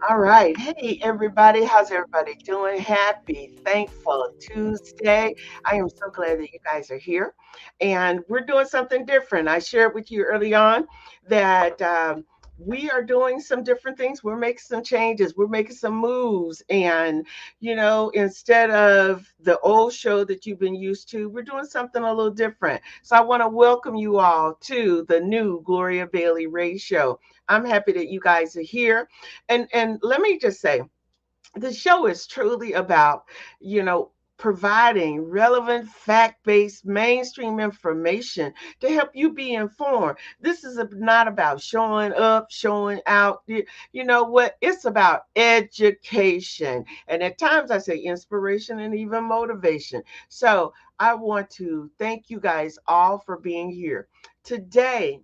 All right. Hey, everybody. How's everybody doing? Happy, thankful Tuesday. I am so glad that you guys are here. And we're doing something different. I shared with you early on that we are doing some different things. We're making some changes, we're making some moves. And, instead of the old show that you've been used to, we're doing something a little different. So I want to welcome you all to the new Gloria Bailey-Ray show. I'm happy that you guys are here. And let me just say, the show is truly about, you know, providing relevant, fact-based, mainstream information to help you be informed. This is not about showing up, showing out. You know what? It's about education. And at times I say inspiration and even motivation. So I want to thank you guys all for being here. Today,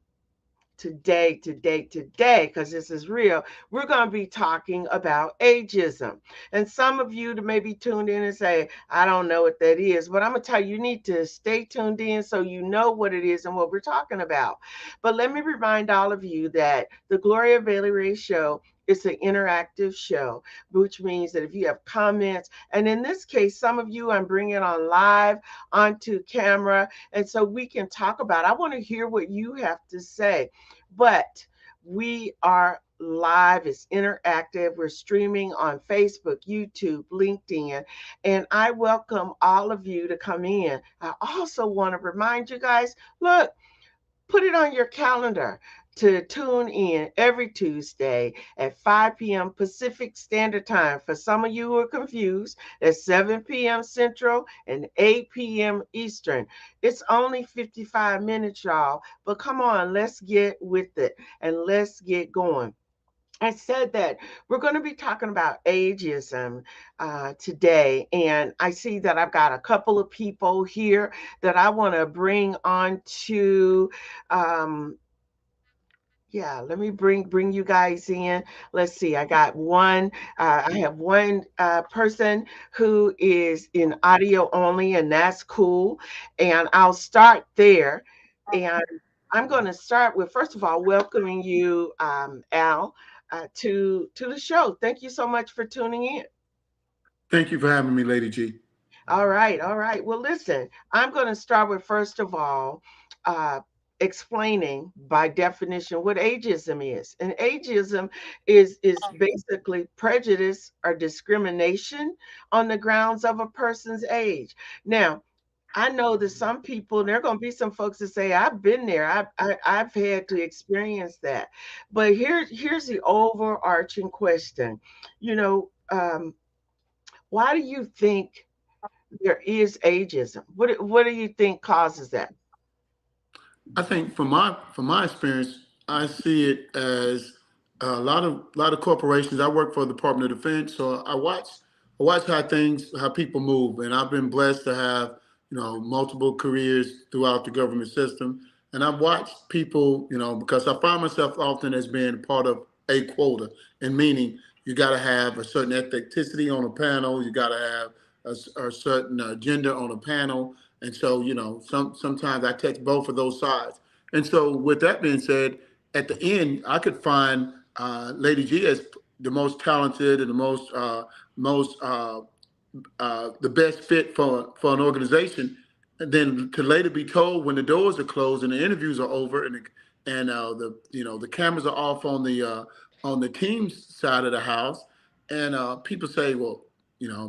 because this is real, we're going to be talking about ageism. And some of you that may be tuned in and say, I don't know what that is, but I'm going to tell you, you need to stay tuned in so you know what it is and what we're talking about. But let me remind all of you that the Gloria Bailey-Ray Show is an interactive show, which means that if you have comments, and in this case, some of you I'm bringing on live onto camera, and so we can talk about it. I want to hear what you have to say. But we are live, it's interactive. We're streaming on Facebook, YouTube, LinkedIn, and I welcome all of you to come in. I also want to remind you guys, look, put it on your calendar to tune in every Tuesday at 5 p.m. Pacific Standard Time. For some of you who are confused, at 7 p.m. Central and 8 p.m. Eastern. It's only 55 minutes, y'all, but come on, let's get with it and let's get going. I said that we're going to be talking about ageism today, and I see that I've got a couple of people here that I want to bring on to. Um, yeah, let me bring you guys in. Let's see. I got one. I have one person who is in audio only, and that's cool. And I'll start there. And I'm going to start with first of all welcoming you, Al, to the show. Thank you so much for tuning in. Thank you for having me, Lady G. All right, all right. Well, listen, I'm going to start with first of all uh, explaining by definition what ageism is. And ageism is basically prejudice or discrimination on the grounds of a person's age. Now, I know that some people, there are going to be some folks that say, I've been there. I've had to experience that. But here's the overarching question. You know, why do you think there is ageism? What do you think causes that? I think from my experience, I see it as a lot of corporations. I work for the Department of Defense, so I watch how people move, and I've been blessed to have multiple careers throughout the government system, and I've watched people because I find myself often as being part of a quota, and meaning you got to have a certain ethnicity on a panel, you got to have a certain gender on a panel. And so, sometimes I text both of those sides. And so, with that being said, at the end, I could find Lady G as the most talented and the best fit for an organization. And then to later be told when the doors are closed and the interviews are over and the cameras are off on the team's side of the house, and people say, well,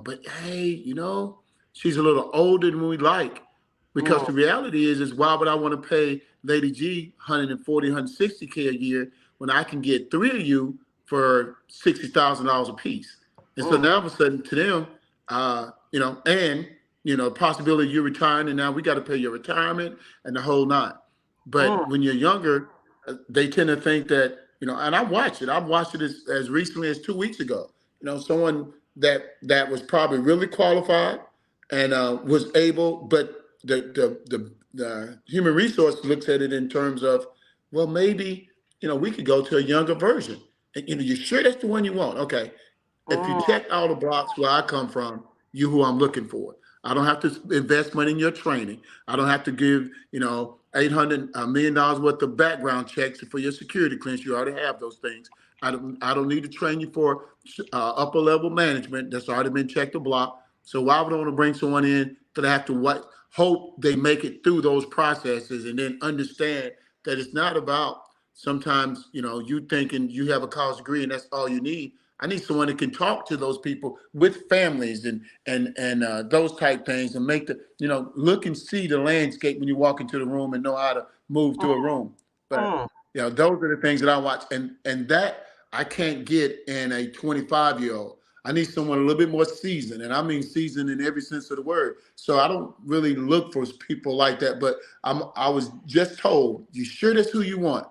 but hey, she's a little older than we like. Because Mm, the reality is why would I want to pay Lady G 140, 160K a year when I can get three of you for $60,000 a piece? And so mm, now all of a sudden to them, and possibility you're retiring, and now we got to pay your retirement and the whole nine. But mm, when you're younger, they tend to think that and I watched it. I've watched it as recently as 2 weeks ago. Someone that was probably really qualified and was able, but the human resource looks at it in terms of, well, maybe we could go to a younger version. And you sure that's the one you want? Okay, if you mm, check all the blocks where I come from, you who I'm looking for. I don't have to invest money in your training. I don't have to give, $800 million worth of background checks for your security clearance. You already have those things. I don't need to train you for upper level management. That's already been checked the block. So why would I want to bring someone in that I have to hope they make it through those processes and then understand that it's not about sometimes, you thinking you have a college degree and that's all you need. I need someone that can talk to those people with families and those type things and make look and see the landscape when you walk into the room and know how to move through a room. But Mm, those are the things that I watch, and that I can't get in a 25-year-old. I need someone a little bit more seasoned, and I mean seasoned in every sense of the word. So I don't really look for people like that. But I was just told, you sure that's who you want?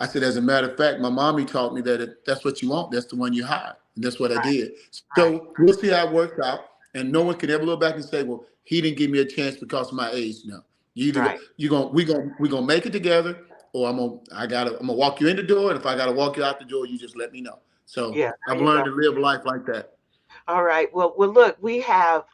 I said, as a matter of fact, my mommy taught me that that's what you want. That's the one you hire, and that's what I right, did. right, So we'll see how it works out. And no one can ever look back and say, well, he didn't give me a chance because of my age. No, you either right. we gonna make it together, or I'm gonna walk you in the door, and if I gotta walk you out the door, you just let me know. So Yeah, I've there you go. learned to live life like that. All right. Well, look, we have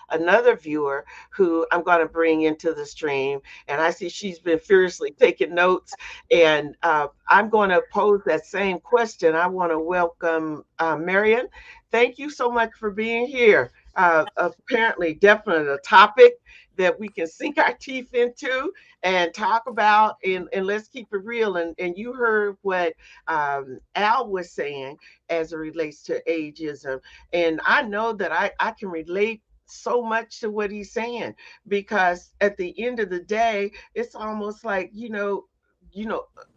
another viewer who I'm going to bring into the stream, and I see she's been furiously taking notes. And I'm going to pose that same question. I want to welcome Marion. Thank you so much for being here. Apparently, definitely a topic that we can sink our teeth into and talk about, and let's keep it real. And you heard what Al was saying as it relates to ageism, and I know that I can relate so much to what he's saying, because at the end of the day, it's almost like, you know,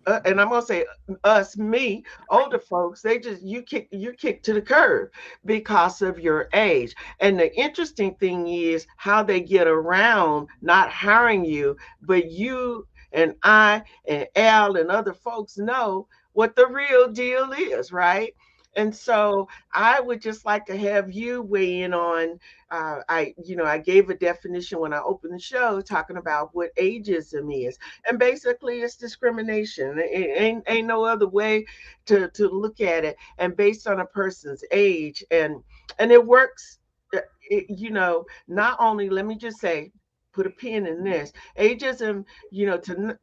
and I'm gonna say us, me, older folks, you're kicked to the curb because of your age. And the interesting thing is how they get around not hiring you, but you and I and Al and other folks know what the real deal is, right? And so I would just like to have you weigh in on. I gave a definition when I opened the show, talking about what ageism is, and basically it's discrimination. It ain't no other way to look at it, and based on a person's age, and it works. Not only, let me just say, put a pin in this ageism.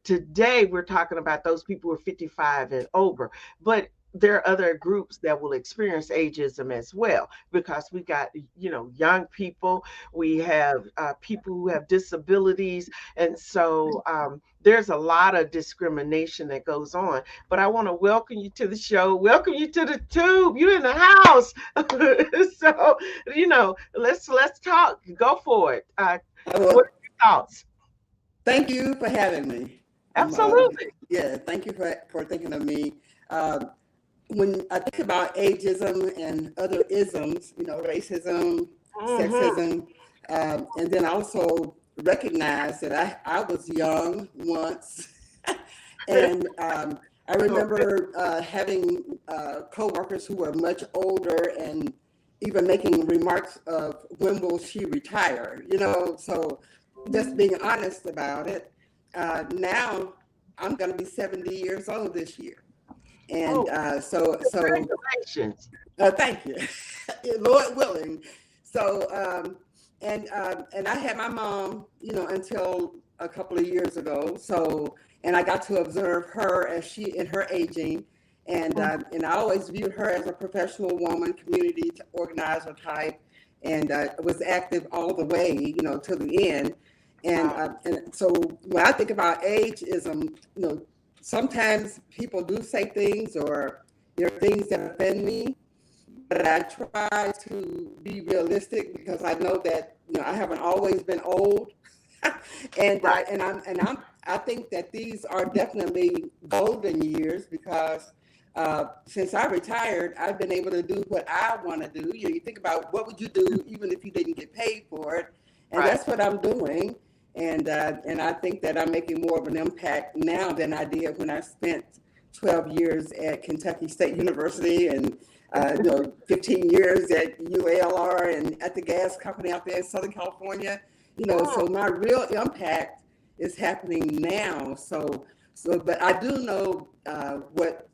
Today we're talking about those people who are 55 and over, but there are other groups that will experience ageism as well, because we got, young people, we have people who have disabilities, and so there's a lot of discrimination that goes on. But I want to welcome you to the show, welcome you to the tube, you in the house. So let's talk, go for it. What Well, are your thoughts? thank you for having me. Absolutely. Yeah, thank you for thinking of me. Um, when I think about ageism and other isms, racism, Hmm. sexism, and then also recognize that I was young once, and I remember having coworkers who were much older and even making remarks of when will she retire, so just being honest about it. Now I'm going to be 70 years old this year. And Oh, so congratulations. thank you, Lord willing. So and I had my mom, until a couple of years ago. So and I got to observe her as she in her aging, and I always viewed her as a professional woman, community organizer type, and was active all the way, to the end. And so when I think about ageism, sometimes people do say things, or there are things that offend me, but I try to be realistic because I know that I haven't always been old, Right. I think that these are definitely golden years because since I retired, I've been able to do what I want to do. You think about what would you do even if you didn't get paid for it, and Right. that's what I'm doing. And I think that I'm making more of an impact now than I did when I spent 12 years at Kentucky State University and 15 years at UALR and at the gas company out there in Southern California. Mm, So my real impact is happening now. But I do know what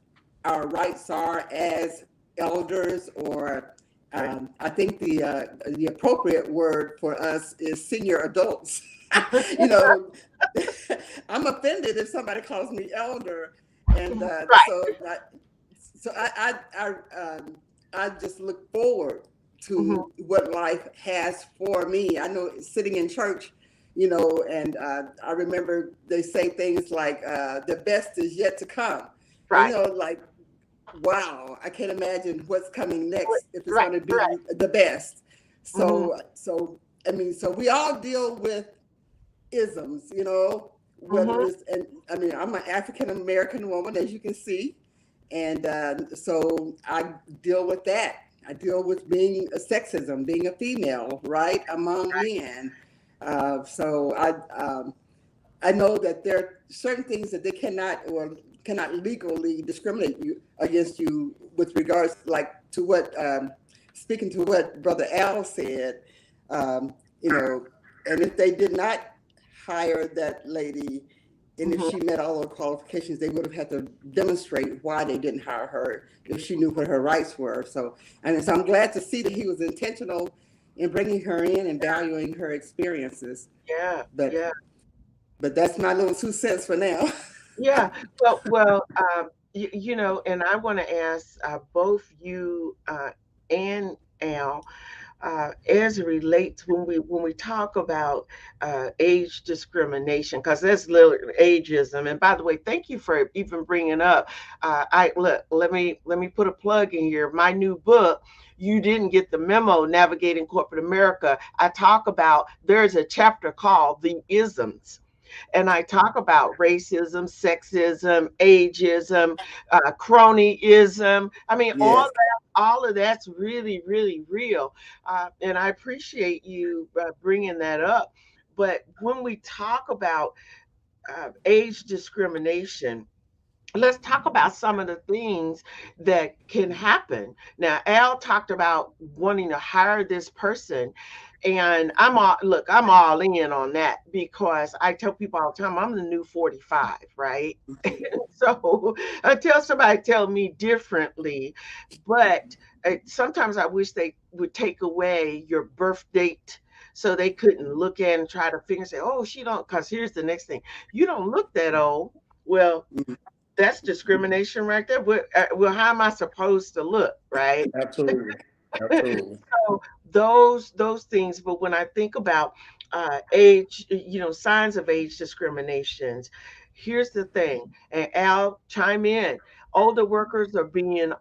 our rights are as elders, or right. I think the appropriate word for us is senior adults. you know, I'm offended if somebody calls me elder, and Right. so I just look forward Hmm. to what life has for me. I know sitting in church, you know, and I remember they say things like the best is yet to come. And you Right. know, like, wow, I can't imagine what's coming next if it's Right. going to Right. be the best. Hmm. So I mean, so we all deal with isms, you know, whether Hmm. it's, and I mean, I'm an African American woman, as you can see, and so I deal with that. I deal with being a sexism, being a female, right, among men. So I know that there are certain things that they cannot or cannot legally discriminate you against you with regards, like to what, speaking to what Brother Al said, you know, and if they did not hire that lady, and if Hmm. she met all her qualifications, they would have had to demonstrate why they didn't hire her if she knew what her rights were. So, and so I'm glad to see that he was intentional in bringing her in and valuing her experiences. Yeah. But Yeah. but that's my little 2 cents for now. Yeah. You know, and I want to ask both you and Al, as it relates when we talk about age discrimination, because that's little ageism. And by the way, thank you for even bringing up. I look. Let me put a plug in here. My new book. You didn't get the memo, Navigating Corporate America. I talk about, there's a chapter called The Isms, and I talk about racism, sexism, ageism, cronyism. I mean, Yes. all of that's really, really real, and I appreciate you bringing that up. But when we talk about age discrimination, let's talk about some of the things that can happen. Now, Al talked about wanting to hire this person, and I'm all in on that, because I tell people all the time I'm the new 45, right? So until somebody tell me differently, but sometimes I wish they would take away your birth date so they couldn't look at and try to figure say, oh, she don't, because here's the next thing, you don't look that old. Well, that's discrimination right there. Well, how am I supposed to look, right? Absolutely. Absolutely. So those things. But when I think about age, you know, signs of age discriminations, here's the thing. And Al, chime in. Older workers are being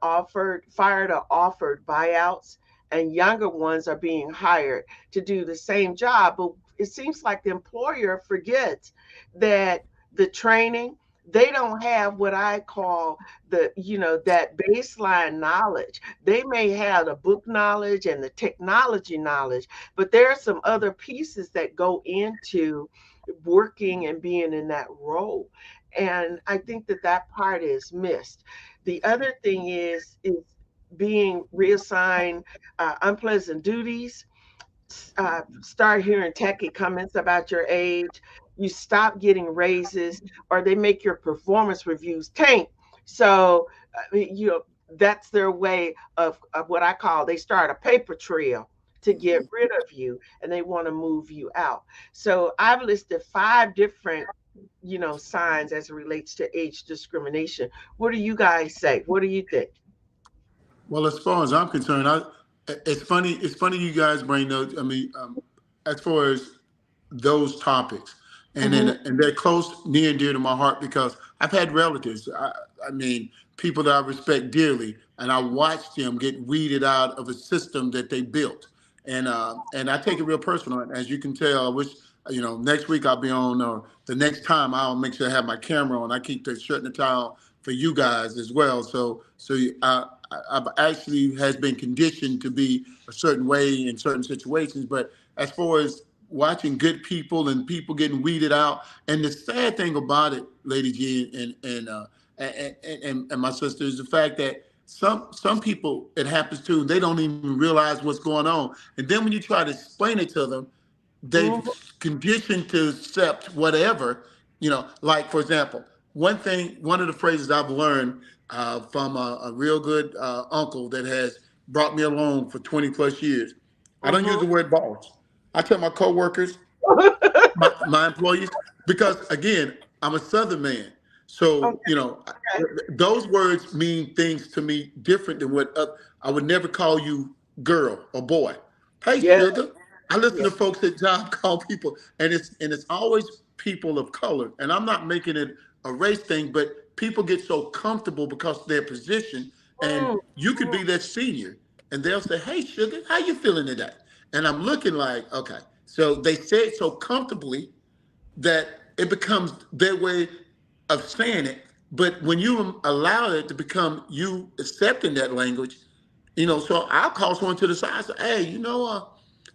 fired or offered buyouts, and younger ones are being hired to do the same job. But it seems like the employer forgets that the training, they don't have what I call that baseline knowledge. They may have the book knowledge and the technology knowledge, but there are some other pieces that go into working and being in that role. And I think that that part is missed. The other thing is being reassigned unpleasant duties. Start hearing techie comments about your age, you stop getting raises, or they make your performance reviews tank. So, that's their way of what I call, they start a paper trail to get Mhm. rid of you, and they want to move you out. So I've listed 5 different, signs as it relates to age discrimination. What do you guys say? What do you think? Well, as far as I'm concerned, it's funny. It's funny you guys bring those. I mean, as far as those topics, Hmm. and they're close, near and dear to my heart because I've had relatives. I mean, people that I respect dearly, and I watched them get weeded out of a system that they built, and I take it real personal. And as you can tell, I wish next week I'll be on, or the next time I'll make sure I have my camera on. I keep the shirt and the towel for you guys as well. So I've actually has been conditioned to be a certain way in certain situations. But as far as watching good people and people getting weeded out, and the sad thing about it, Lady G and my sister, is the fact that some people it happens to, they don't even realize what's going on. And then when you try to explain it to them, they've Hmm. conditioned to accept whatever, like for example, one of the phrases I've learned from a real good uncle that has brought me along for 20 plus years. I don't use Hmm. the word boss. I tell my coworkers, my employees, because again, I'm a Southern man. So, Okay. those words mean things to me different than what I would never call you girl or boy. Hey, Yeah. sugar. I listen Yeah. to folks at job call people, and it's always people of color. And I'm not making it a race thing, but people get so comfortable because of their position, and Mm, you could mm, be their senior, and they'll say, "Hey, sugar, how you feeling today?" And I'm looking like, okay. So they say it so comfortably that it becomes their way of saying it. But when you allow it to become you accepting that language, so I'll call someone to the side and say, hey,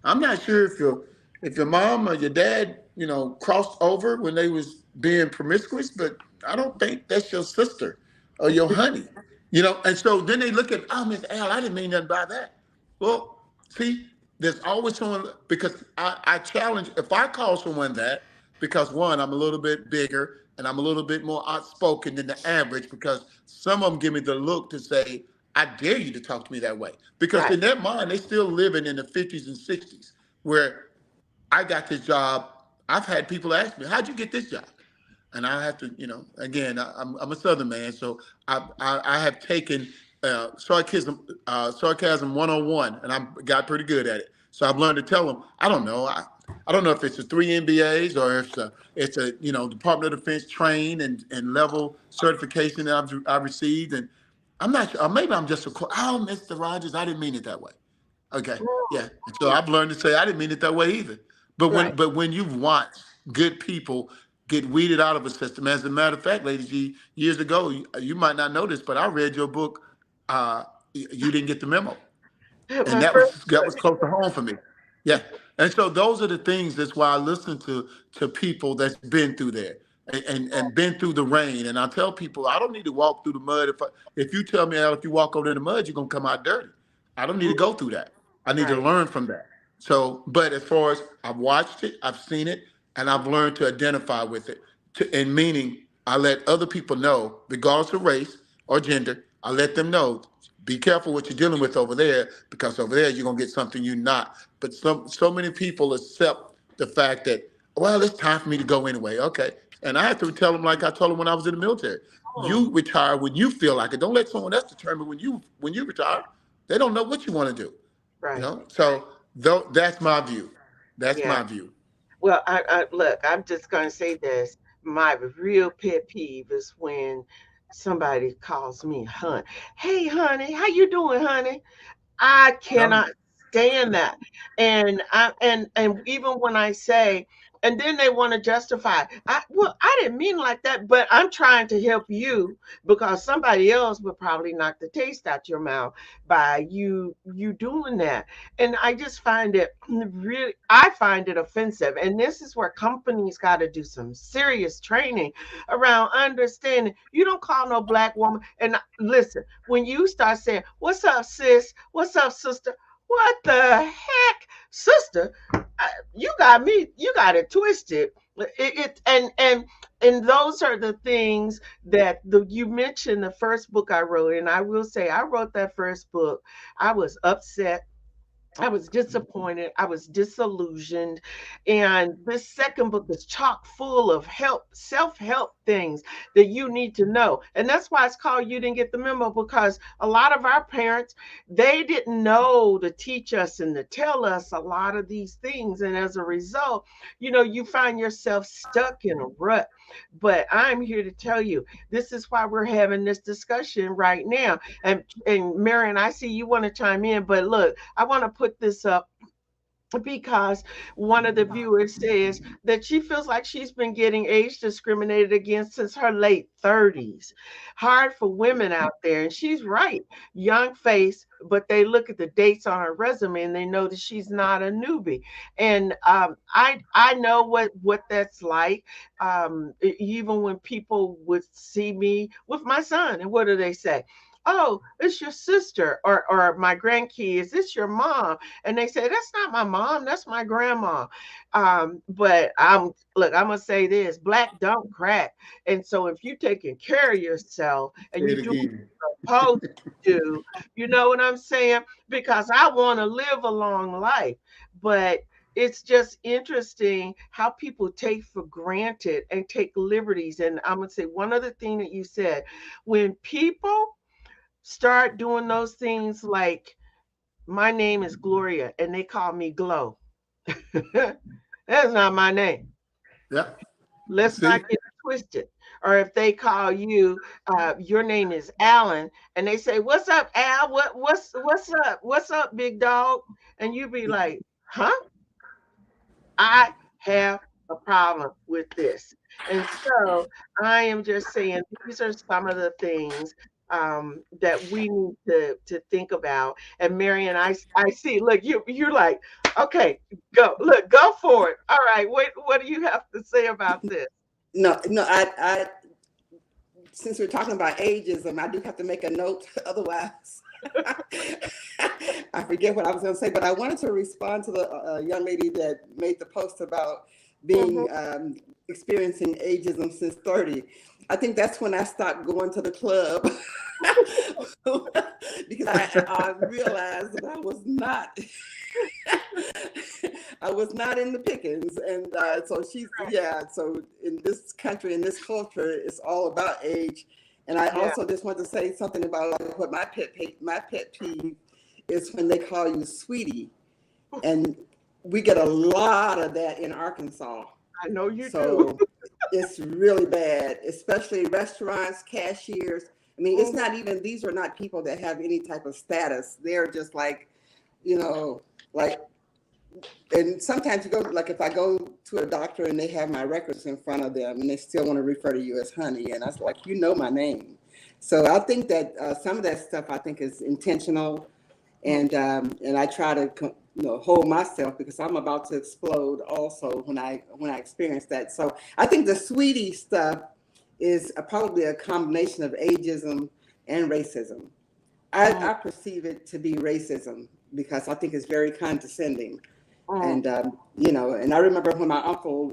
I'm not sure if your mom or your dad, crossed over when they was being promiscuous, but I don't think that's your sister or your honey. And so then they look at, oh, Miss Al, I didn't mean nothing by that. Well, see, there's always someone because I challenge if I call someone that because one, I'm a little bit bigger and I'm a little bit more outspoken than the average because some of them give me the look to say, I dare you to talk to me that way. Because right. in their mind, they still living in the 50s and 60s where I got this job. I've had people ask me, how'd you get this job? And I have to, again, I'm a Southern man, so I have taken sarcasm 101, and I got pretty good at it. So I've learned to tell them, I don't know, I don't know if it's a 3 MBAs or if it's a Department of Defense train and level certification that I've received, and I'm not sure. Or maybe I'm just oh, Mr. Rogers, I didn't mean it that way. Okay, yeah. And so Mm, I've learned to say I didn't mean it that way either. But right. when you've watched good people get weeded out of a system, as a matter of fact, Lady G, years ago, you might not know this, but I read your book. You didn't get the memo, and My that first was that was close to home for me. Yeah, and so those are the things. That's why I listen to people that's been through there and been through the rain. And I tell people I don't need to walk through the mud. If you tell me Al, if you walk over in the mud, you're gonna come out dirty. I don't need to mm, go through that. I need to right. learn from that. So, but as far as I've watched it, I've seen it, and I've learned to identify with it. And meaning, I let other people know, regardless of race or gender, I let them know be careful what you're dealing with over there because over there you're gonna get something you're not. But so many people accept the fact that well, it's time for me to go anyway. Okay, and I have to tell them like I told them when I was in the military. Mm, You retire when you feel like it. Don't let someone else determine when you retire. They don't know what you want to do. right. So though that's my view. That's Yeah. my view. Well, I look, I'm just gonna say this. My real pet peeve is when somebody calls me hun. Hey honey, how you doing, honey? I cannot Um, stand that. And even when I say, and then they want to justify, I didn't mean like that, but I'm trying to help you because somebody else would probably knock the taste out your mouth by you doing that. And I just find it really I find it offensive. And this is where companies got to do some serious training around understanding you don't call no black woman. And listen, when you start saying, "What's up, sis? What's up, sister?" What the heck, sister? You got it twisted. And those are the things that you mentioned the first book I wrote, and I will say I wrote that first book. I was upset, I was disappointed. I was disillusioned. And this second book is chock full of self help things that you need to know. And that's why it's called You Didn't Get the Memo, because a lot of our parents, they didn't know to teach us and to tell us a lot of these things. And as a result, you find yourself stuck in a rut. But I'm here to tell you, this is why we're having this discussion right now. And Marion, I see you want to chime in, but look, I want to put this up because one of the viewers says that she feels like she's been getting age discriminated against since her late 30s. Hard for women out there. And she's right. Young face, but they look at the dates on her resume and they know that she's not a newbie. And I know what that's like. Even when people would see me with my son, and what do they say? Oh, it's your sister, or my grandkids, it's your mom. And they say, that's not my mom, that's my grandma. But I'm gonna say this: black don't crack. And so if you're taking care of yourself and say you it do what again. you're supposed to do, you know what I'm saying? Because I want to live a long life. But it's just interesting how people take for granted and take liberties. And I'm going to say one other thing that you said, when people start doing those things like, my name is Gloria and they call me Glow. That's not my name. Yeah. Let's not See? get it twisted. Or if they call you, your name is Alan, and they say, "What's up, Al? What's up? What's up, big dog?" And you be like, "Huh? I have a problem with this." And so I am just saying these are some of the things that we need to think about. And Marion, I see. Look, you're like, okay, go. Look, go for it. All right. What do you have to say about this? No, no, since we're talking about ageism, I do have to make a note. Otherwise, I forget what I was going to say. But I wanted to respond to the young lady that made the post about Mhm. being experiencing ageism since 30. I think that's when I stopped going to the club because I realized that I was not in the pickings, and so she's yeah. So in this country, in this culture, it's all about age. And I Yeah. also just want to say something about what my pet peeve is when they call you sweetie, and we get a lot of that in Arkansas. I know you do. So it's really bad, especially restaurants, cashiers. I mean, it's Mhm. not even, these are not people that have any type of status. They're just like, you know, like, and sometimes you go, like if I go to a doctor and they have my records in front of them and they still want to refer to you as honey. And I was like, you know my name. So I think that some of that stuff I think is intentional, and I try to hold myself because I'm about to explode also when I experience that. So I think the sweetie stuff is probably a combination of ageism and racism. Mhm. I perceive it to be racism because I think it's very condescending. Mhm. And and I remember when my uncle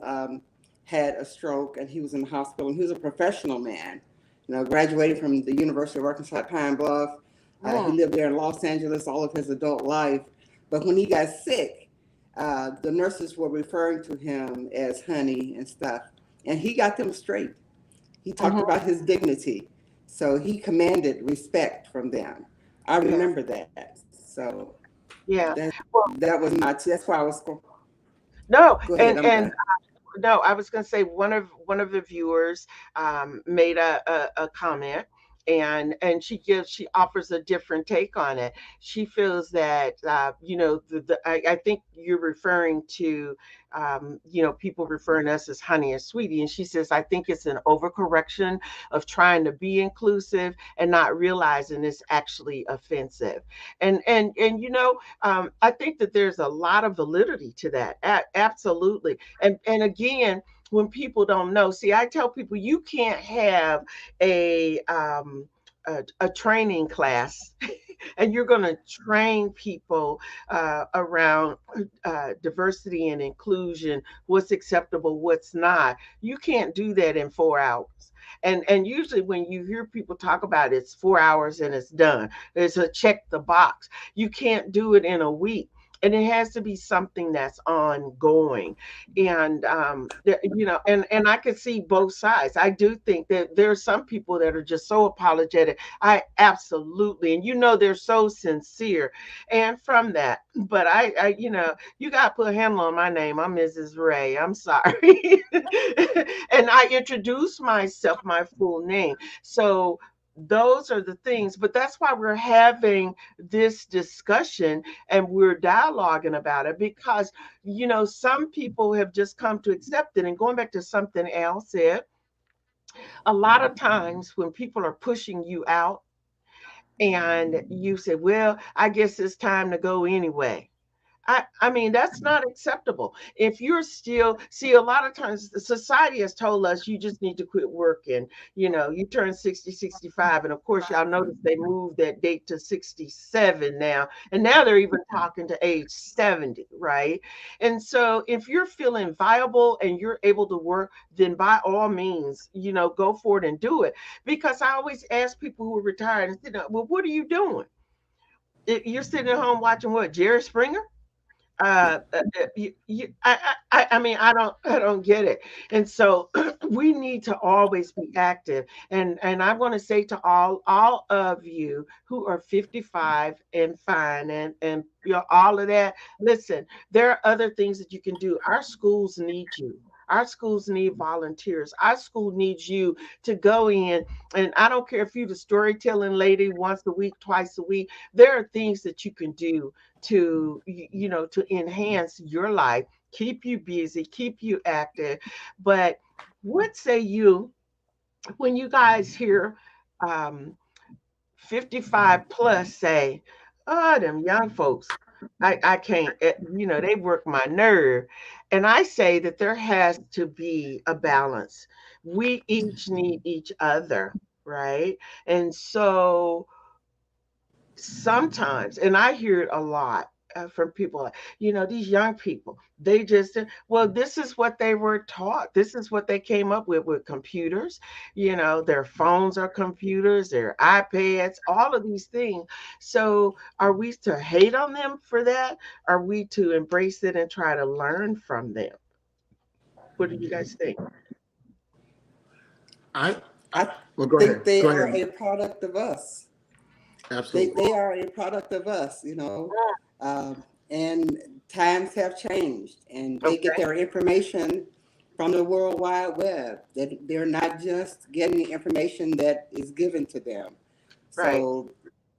had a stroke and he was in the hospital, and he was a professional man, graduated from the University of Arkansas at Pine Bluff. He Mhm. lived there in Los Angeles all of his adult life. But when he got sick, the nurses were referring to him as honey and stuff, and he got them straight. He talked Mhm. about his dignity, so he commanded respect from them. I Yeah. remember that. So Yeah. that Well, that was my. That's why I was. no, Go ahead. I'm and done. no, I was going to say one of the viewers made a comment, and she offers a different take on it. She feels that I think you're referring to people referring to us as honey and sweetie, and she says I think it's an overcorrection of trying to be inclusive and not realizing it's actually offensive. And I think that there's a lot of validity to that. Absolutely. And again, when people don't know, see, I tell people you can't have a a training class and you're going to train people around diversity and inclusion, what's acceptable, what's not. You can't do that in 4 hours. And usually when you hear people talk about it, it's 4 hours and it's done. It's a check the box. You can't do it in a week. And it has to be something that's ongoing. And and I can see both sides. I do think that there are some people that are just so apologetic. I absolutely, and they're so sincere. And from that, but you got to put a handle on my name. I'm Mrs. Ray. I'm sorry. And I introduce myself, my full name. So those are the things, but that's why we're having this discussion and we're dialoguing about it, because some people have just come to accept it. And going back to something Al said, a lot of times when people are pushing you out and you say, well, I guess it's time to go anyway. I mean, that's not acceptable. If you're still, see, a lot of times the society has told us you just need to quit working. You turn 60, 65. And of course, y'all notice they moved that date to 67 now. And now they're even talking to age 70, right? And so if you're feeling viable and you're able to work, then by all means, go for it and do it. Because I always ask people who are retired, and well, what are you doing? You're sitting at home watching what, Jerry Springer? I mean, I don't get it. And so we need to always be active. And I want to say to all of you who are 55 and fine and you know, all of that, listen, there are other things that you can do. Our schools need you. Our schools need volunteers. Our school needs you to go in, and I don't care if you're the storytelling lady once a week, twice a week. There are things that you can do to you know, to enhance your life, keep you busy, keep you active. But what say you when you guys hear um 55 plus say, oh, them young folks, I can't, you know, they work my nerve. And I say that there has to be a balance. We each need each other, right? And so sometimes, and I hear it a lot from people, like, you know, these young people, they just, well, this is what they were taught. This is what they came up with computers. You know, their phones are computers, their iPads, all of these things. So are we to hate on them for that? Are we to embrace it and try to learn from them? What do you guys think? I, I I well, go think ahead. they Go are ahead. a product of us. Absolutely. They are a product of us, you know. And times have changed, and they get Okay, their information from the World Wide Web. That they're not just getting the information that is given to them. right, So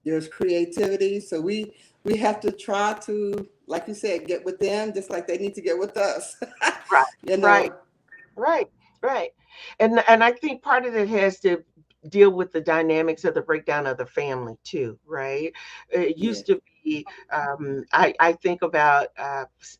there's creativity. So we have to try to, like you said, get with them just like they need to get with us. right, You right. know, Right, right. And I think part of it has to deal with the dynamics of the breakdown of the family too, right? It yeah. used to be I think about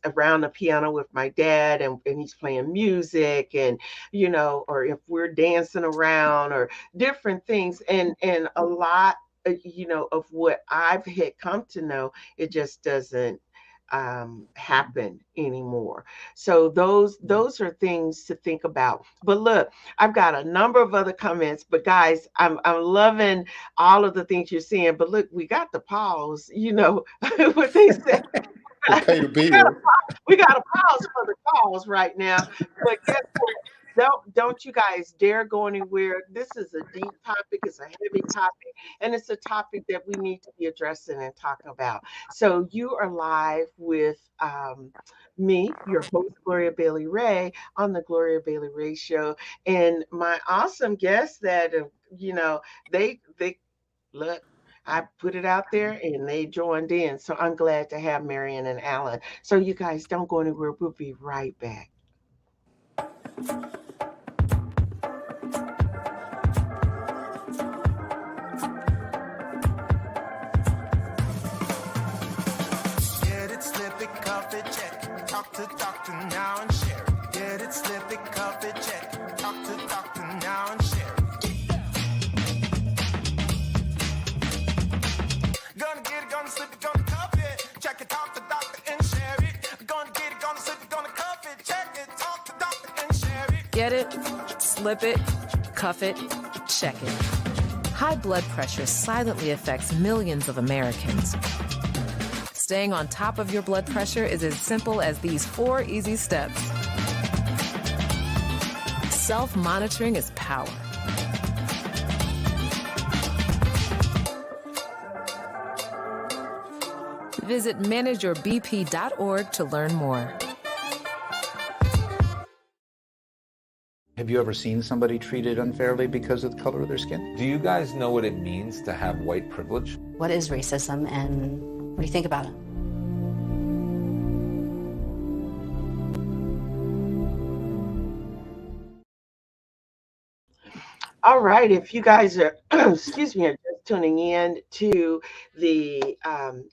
around the piano with my dad and he's playing music and you know, or if we're dancing around or different things and a lot you know of what I've had come to know, it just doesn't happen anymore. So those are things to think about. But look, I've got a number of other comments, but guys, I'm loving all of the things you're saying. But look, we got to pause, you know, what they say. To pay the we got to bill. we got to pause for the calls right now. But guess what? Don't you guys dare go anywhere. This is a deep topic. It's a heavy topic, and it's a topic that we need to be addressing and talking about. So you are live with me, your host Gloria Bailey-Ray, on the Gloria Bailey-Ray Show, and my awesome guests that you know they look. I put it out there and they joined in. So I'm glad to have Marion and Alan. So you guys don't go anywhere. We'll be right back. Get it, slip it, cuff it, check it. Talk to doctor now and share it. Get it, slip it, cuff it, check it. Talk to doctor now and share it. Gonna get it, gonna slip it, gonna cuff it. Check it, talk to doctor and share it. Gonna get it, gonna slip it, gonna cuff it. Check it, talk to doctor and share it. Get it, slip it, cuff it, check it. High blood pressure silently affects millions of Americans. Staying on top of your blood pressure is as simple as these 4 easy steps. Self-monitoring is power. Visit manageyourbp.org to learn more. Have you ever seen somebody treated unfairly because of the color of their skin? Do you guys know what it means to have white privilege? What is racism and what do you think about it? All right, if you guys are, excuse me, are just tuning in to the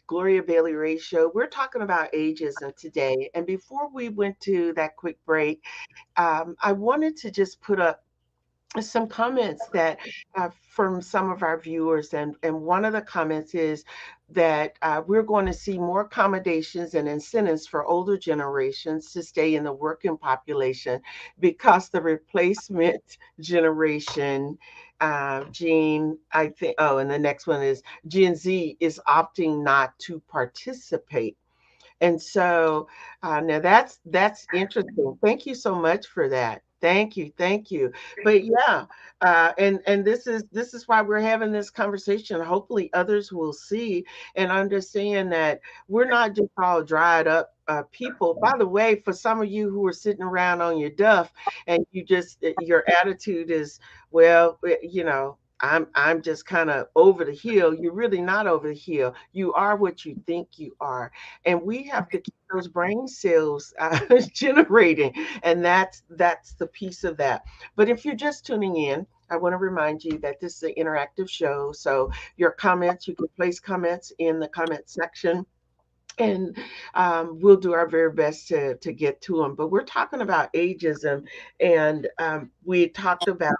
Gloria Bailey Ray Show, we're talking about ageism today. And before we went to that quick break, I wanted to just put up some comments that from some of our viewers, and one of the comments is that we're going to see more accommodations and incentives for older generations to stay in the working population because the replacement generation Gene, I think, oh, and the next one is Gen Z is opting not to participate. And so now that's interesting. Thank you so much for that. Thank you, thank you. But yeah, and this is why we're having this conversation. Hopefully, others will see and understand that we're not just all dried up people. By the way, for some of you who are sitting around on your duff and you just your attitude is, well, I'm just kind of over the hill. You're really not over the hill. You are what you think you are, and we have to keep those brain cells generating, and that's the piece of that. But if you're just tuning in, I want to remind you that this is an interactive show. So your comments, you can place comments in the comment section, and we'll do our very best to get to them. But we're talking about ageism, and we talked about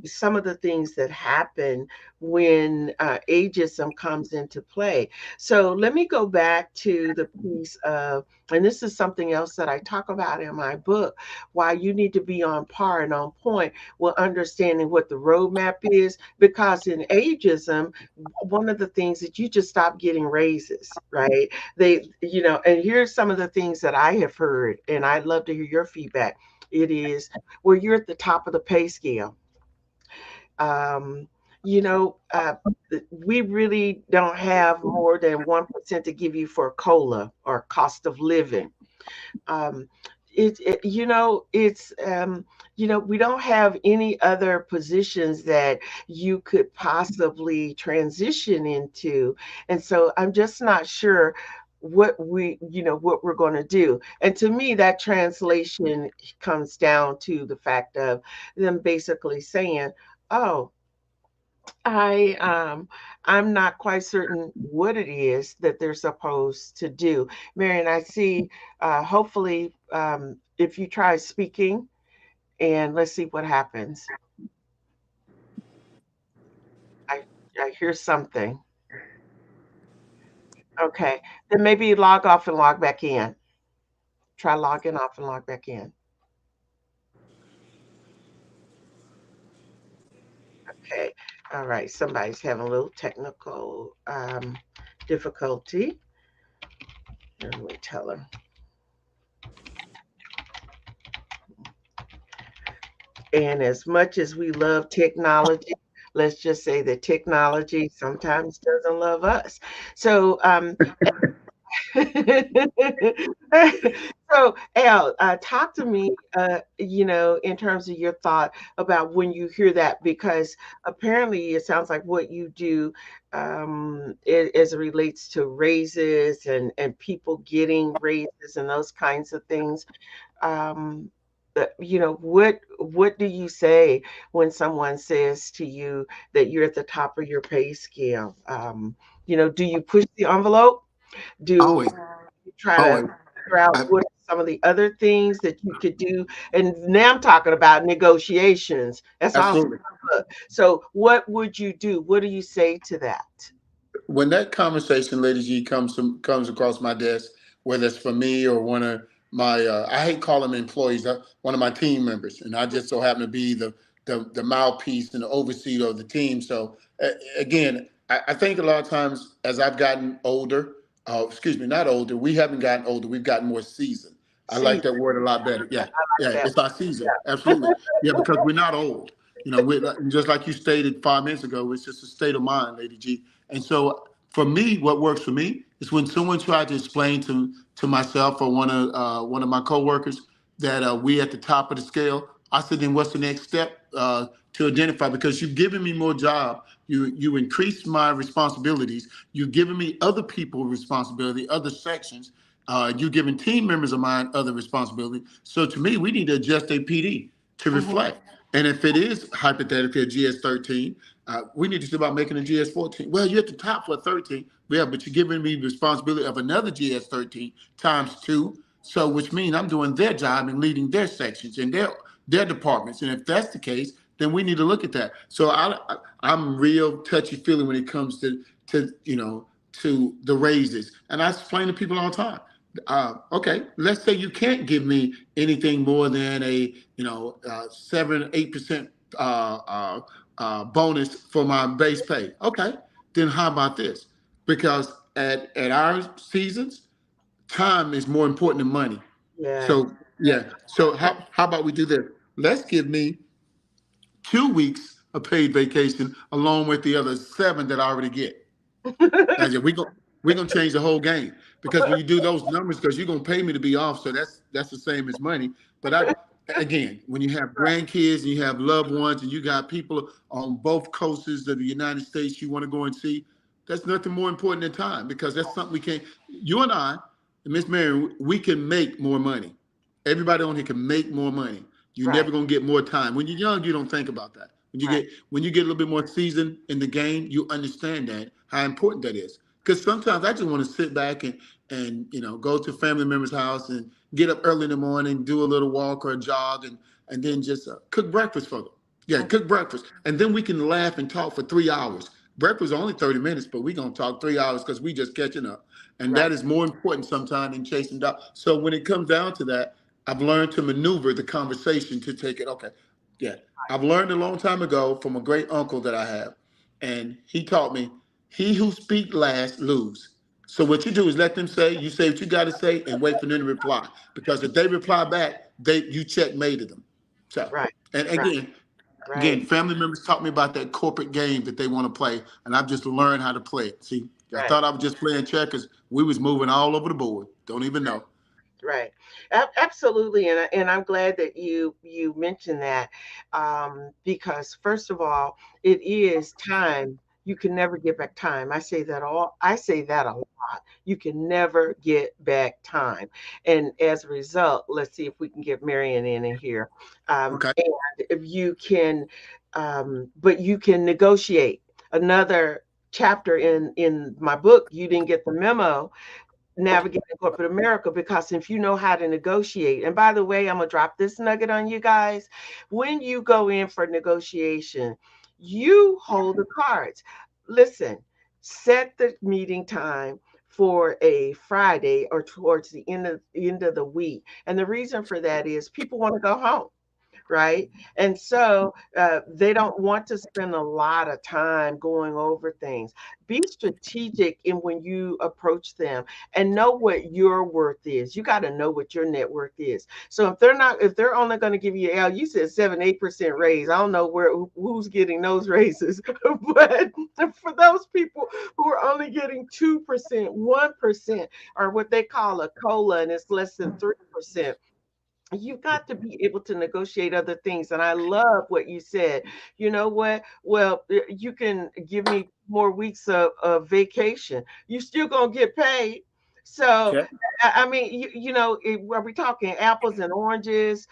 some of the things that happen when ageism comes into play. So let me go back to the piece of, and this is something else that I talk about in my book, why you need to be on par and on point with understanding what the roadmap is. Because in ageism, one of the things that you just stop getting raises, right? And here's some of the things that I have heard, and I'd love to hear your feedback. It is where you're at the top of the pay scale. Um, you know, uh, we really don't have more than 1% to give you for COLA or cost of living. Um, we don't have any other positions that you could possibly transition into. And so I'm just not sure what we're going to do. And to me, that translation comes down to the fact of them basically saying, oh, I I'm not quite certain what it is that they're supposed to do. Marion, I see hopefully if you try speaking and let's see what happens. I I hear something. Okay. Then maybe log off and log back in. Try logging off and log back in. Okay. All right. Somebody's having a little technical difficulty. Let me tell them. And as much as we love technology, let's just say that technology sometimes doesn't love us. So, so Al, talk to me, in terms of your thought about when you hear that, because apparently it sounds like what you do as it relates to raises and people getting raises and those kinds of things. um, what do you say when someone says to you that you're at the top of your pay scale? Do you push the envelope? Do Always, you try to always. figure out I, what are some of the other things that you could do? And now I'm talking about negotiations. That's also absolutely. my book. So what would you do? What do you say to that? When that conversation, Lady G, comes across my desk, whether it's for me or one of my, I hate calling them employees, one of my team members, and I just so happen to be the mouthpiece and the overseer of the team. So again, I think a lot of times as I've gotten older, excuse me, not older, we haven't gotten older, we've gotten more seasoned. I like See, that word a lot better. Yeah, yeah, that it's our season, absolutely. Yeah, because we're not old. Just like you stated 5 minutes ago, it's just a state of mind, Lady G. And so for me, what works for me is when someone tried to explain to myself or one of my coworkers that we at the top of the scale. I said, then what's the next step to identify? Because you've given me more job, you increased my responsibilities, you've given me other people responsibility, other sections. You've given team members of mine other responsibility. So to me, we need to adjust APD to Mhm. reflect. And if it is hypothetically a GS13, we need to think about making a GS14. Well, you're at the top for a 13. Yeah, but you're giving me the responsibility of another GS13 times two. So, which means I'm doing their job and leading their sections and their departments. And if that's the case, then we need to look at that. So I'm real touchy feely when it comes to the raises, and I explain to people all the time. Okay, let's say you can't give me anything more than a 7-8% bonus for my base pay. Okay, then how about this? Because at our seasons, time is more important than money. Yes. So yeah. So how about we do this? Let's give me 2 weeks of paid vacation along with the other 7 that I already get. And we're gonna change the whole game because when you do those numbers, because you're gonna pay me to be off, so that's the same as money. But I again, when you have grandkids and you have loved ones and you got people on both coasts of the United States you want to go and see, that's nothing more important than time because that's something we can't. You and I, and Miss Mary, we can make more money. Everybody on here can make more money. You're Right. never gonna get more time. When you're young, you don't think about that. Right. When you get a little bit more seasoned in the game, you understand that how important that is. Because sometimes I just want to sit back and go to a family member's house and get up early in the morning, do a little walk or a jog, and then just cook breakfast for them. Yeah, Mhm. cook breakfast, and then we can laugh and talk for 3 hours. Breakfast is only 30 minutes, but we gonna talk 3 hours because we just catching up, and Right. that is more important sometimes than chasing down. So when it comes down to that, I've learned to maneuver the conversation to take it. Okay, yeah, I've learned a long time ago from a great uncle that I have, and he taught me, he who speak last lose. So what you do is let them say, you say what you got to say, and wait for them to reply. Because if they reply back, you checkmated them. So, Right. and Right. again, Right. family members taught me about that corporate game that they want to play, and I've just learned how to play it. See, I Right. thought I was just playing checkers. We was moving all over the board. Don't even know. Right. Absolutely. And I'm glad that you mentioned that, because first of all, it is time. You can never get back time. I say that a lot. You can never get back time. And as a result, let's see if we can get Marion in here. Okay. And if you can, but you can negotiate. Another chapter in my book, You Didn't Get the Memo, navigating corporate America, because if you know how to negotiate, and by the way, I'm gonna drop this nugget on you guys. When you go in for negotiation, you hold the cards. Listen, set the meeting time for a Friday or towards the end of the week. And the reason for that is people want to go home, right? And so they don't want to spend a lot of time going over things. Be strategic in when you approach them and know what your worth is. You got to know what your net worth is. So if they're only going to give you, Al, you said 7-8% raise. I don't know who's getting those raises, but for those people who are only getting 2%, 1%, or what they call a COLA, and it's less than 3%, you've got to be able to negotiate other things. And I love what you said. You know what? Well, you can give me more weeks of vacation. You still gonna get paid. So Check. I mean, are we talking apples and oranges?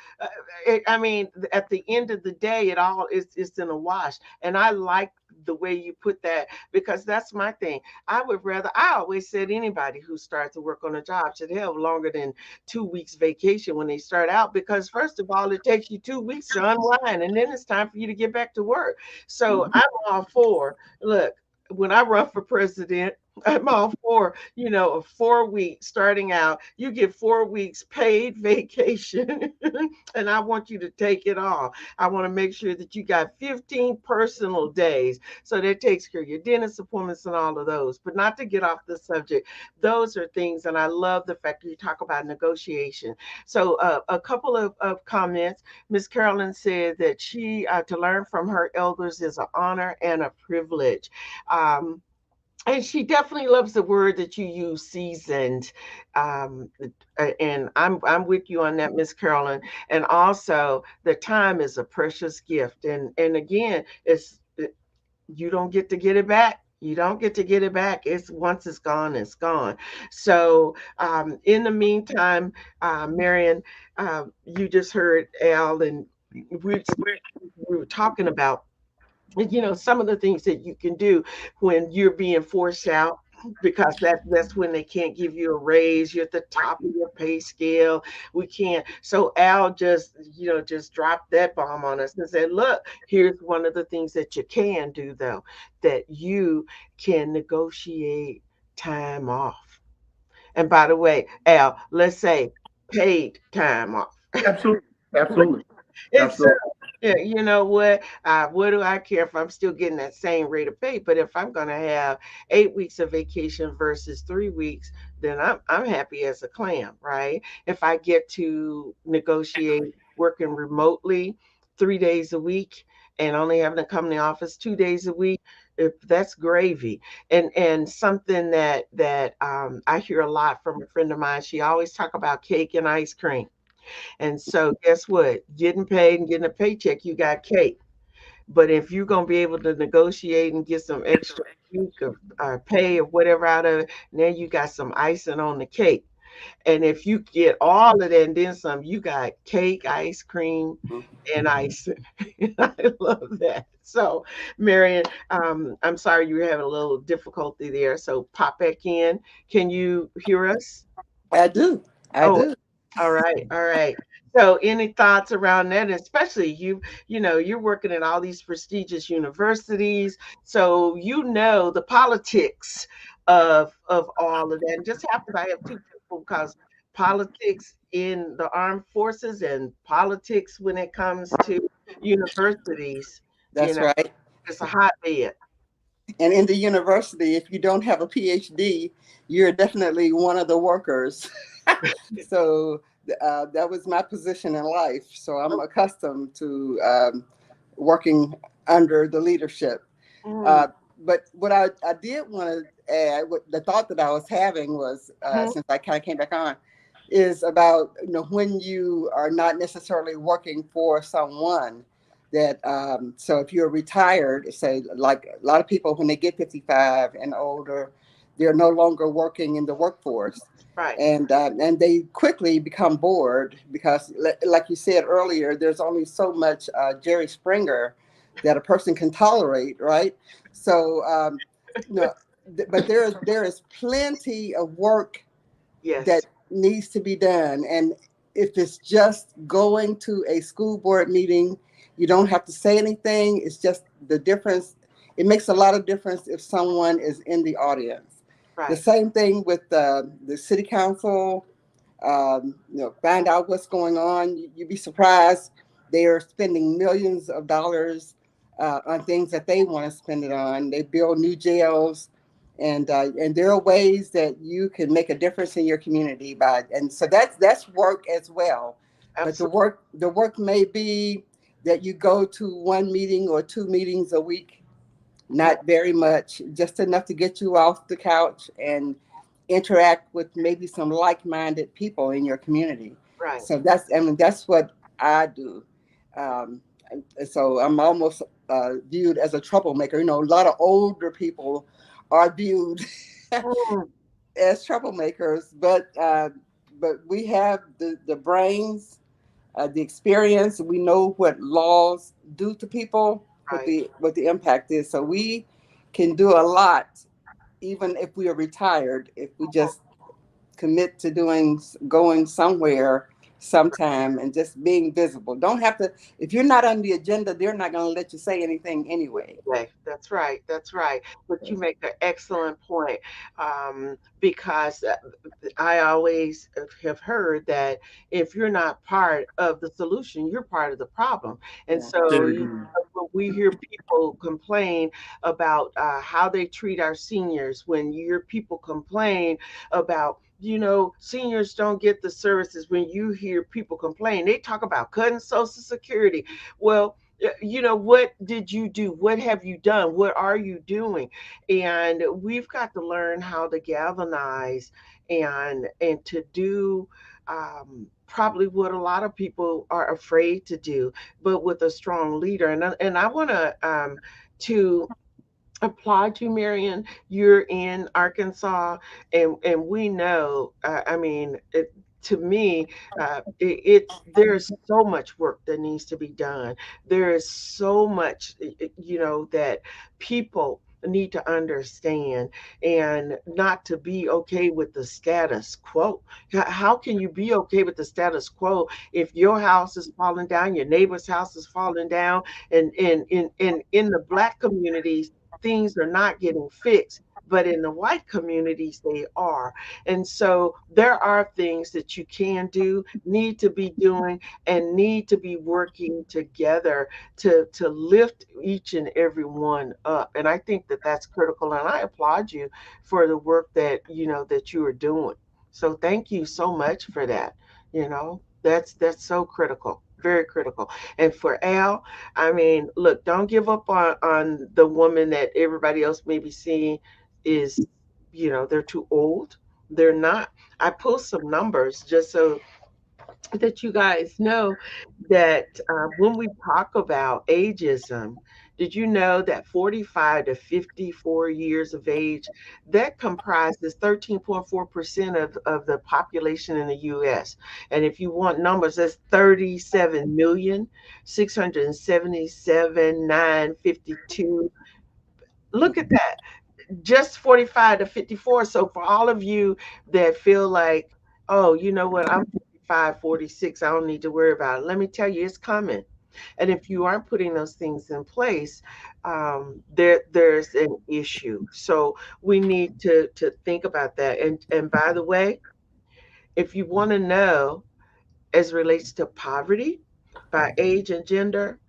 I mean, at the end of the day, it all is it's in a wash. And I like the way you put that, because that's my thing. I always said anybody who starts to work on a job should have longer than 2 weeks vacation when they start out, because first of all, it takes you 2 weeks to unwind, and then it's time for you to get back to work. So I'm all for, look, when I run for president, I'm all for, a 4 week starting out. You get 4 weeks paid vacation, and I want you to take it all. I want to make sure that you got 15 personal days. So that takes care of your dentist appointments and all of those. But not to get off the subject, those are things, and I love the fact that you talk about negotiation. So a couple of comments. Miss Carolyn said that to learn from her elders is an honor and a privilege. And she definitely loves the word that you use, seasoned. Um, and I'm with you on that, Miss Carolyn. And also, the time is a precious gift. And again, you don't get to get it back. You don't get to get it back. It's once it's gone, it's gone. So, in the meantime, Marion, you just heard Al, and we were talking about, some of the things that you can do when you're being forced out, because that's when they can't give you a raise. You're at the top of your pay scale. We can't. So Al just dropped that bomb on us and said, look, here's one of the things that you can do, though, that you can negotiate time off. And by the way, Al, let's say paid time off. Absolutely. Absolutely. It's Absolutely. Yeah, you know what do I care if I'm still getting that same rate of pay? But if I'm going to have 8 weeks of vacation versus 3 weeks, then I'm happy as a clam, right? If I get to negotiate working remotely 3 days a week and only having to come to the office 2 days a week, if that's gravy. And something that I hear a lot from a friend of mine, she always talk about cake and ice cream. And so guess what? Getting paid and getting a paycheck, you got cake. But if you're gonna be able to negotiate and get some extra week of pay or whatever out of it, now you got some icing on the cake. And if you get all of that and then some, you got cake, ice cream, and icing. I love that. So, Marion, I'm sorry you were having a little difficulty there. So pop back in. Can you hear us? I do. I Oh, do. all right, all right. So any thoughts around that? Especially you're working at all these prestigious universities, so you know the politics of all of that. And just happens I have two people because politics in the armed forces and politics when it comes to universities, you That's know, right. it's a hotbed. And in the university, if you don't have a PhD, you're definitely one of the workers. So that was my position in life. So I'm accustomed to working under the leadership. Mm, Uh, but what I did want to add, what the thought that I was having was, mhm, since I kind of came back on, is about, when you are not necessarily working for someone that, so if you're retired, say like a lot of people when they get 55 and older, they're no longer working in the workforce. right, And they quickly become bored because, like you said earlier, there's only so much Jerry Springer that a person can tolerate, right? So, you know, but there is plenty of work that yes, needs to be done. And if it's just going to a school board meeting, you don't have to say anything. It's just the difference. It makes a lot of difference if someone is in the audience. The right, same thing with the city council. Find out what's going on. You'd be surprised. They are spending millions of dollars on things that they want to spend it on. They build new jails, and there are ways that you can make a difference in your community by. And so that's work as well. But the absolutely, work may be that you go to one meeting or two meetings a week, not very much, just enough to get you off the couch and interact with maybe some like-minded people in your community. right. So that's what I do. Um, so I'm almost viewed as a troublemaker. A lot of older people are viewed Mm, as troublemakers, but we have the brains, the experience. We know what laws do to people, what right. the impact is. So we can do a lot, even if we are retired, if we just commit to going somewhere sometime and just being visible. Don't have to. If you're not on the agenda, they're not going to let you say anything anyway. Right. That's right. That's right. But you make an excellent point, because I always have heard that if you're not part of the solution, you're part of the problem. And Yeah. so There you go. when we hear people complain about how they treat our seniors, when you hear people complain about, seniors don't get the services, when you hear people complain, they talk about cutting Social Security. Well, what did you do? What have you done? What are you doing? And we've got to learn how to galvanize and to do probably what a lot of people are afraid to do, but with a strong leader. And I want to applaud you, Marion. You're in Arkansas, and we know. I mean, to me, it's there's so much work that needs to be done. There is so much, that people need to understand and not to be okay with the status quo. How can you be okay with the status quo if your house is falling down, your neighbor's house is falling down, and in the black communities things are not getting fixed? but in the white communities, they are. And so there are things that you can do, need to be doing, and need to be working together to lift each and every one up. And I think that that's critical. And I applaud you for the work that, that you are doing. So thank you so much for that. That's so critical, very critical. And for Al, I mean, look, don't give up on the woman that everybody else may be seeing is, they're too old. They're not. I pulled some numbers just so that you guys know that when we talk about ageism, did you know that 45 to 54 years of age, that comprises 13.4% of the population in the US? And if you want numbers, that's 37,677,952. Look at that, just 45 to 54. So for all of you that feel like, oh, you know what, I'm 45, 46, I don't need to worry about it. Let me tell you, it's coming. And if you aren't putting those things in place, there's an issue. So we need to think about that. And by the way, if you want to know as it relates to poverty by age and gender,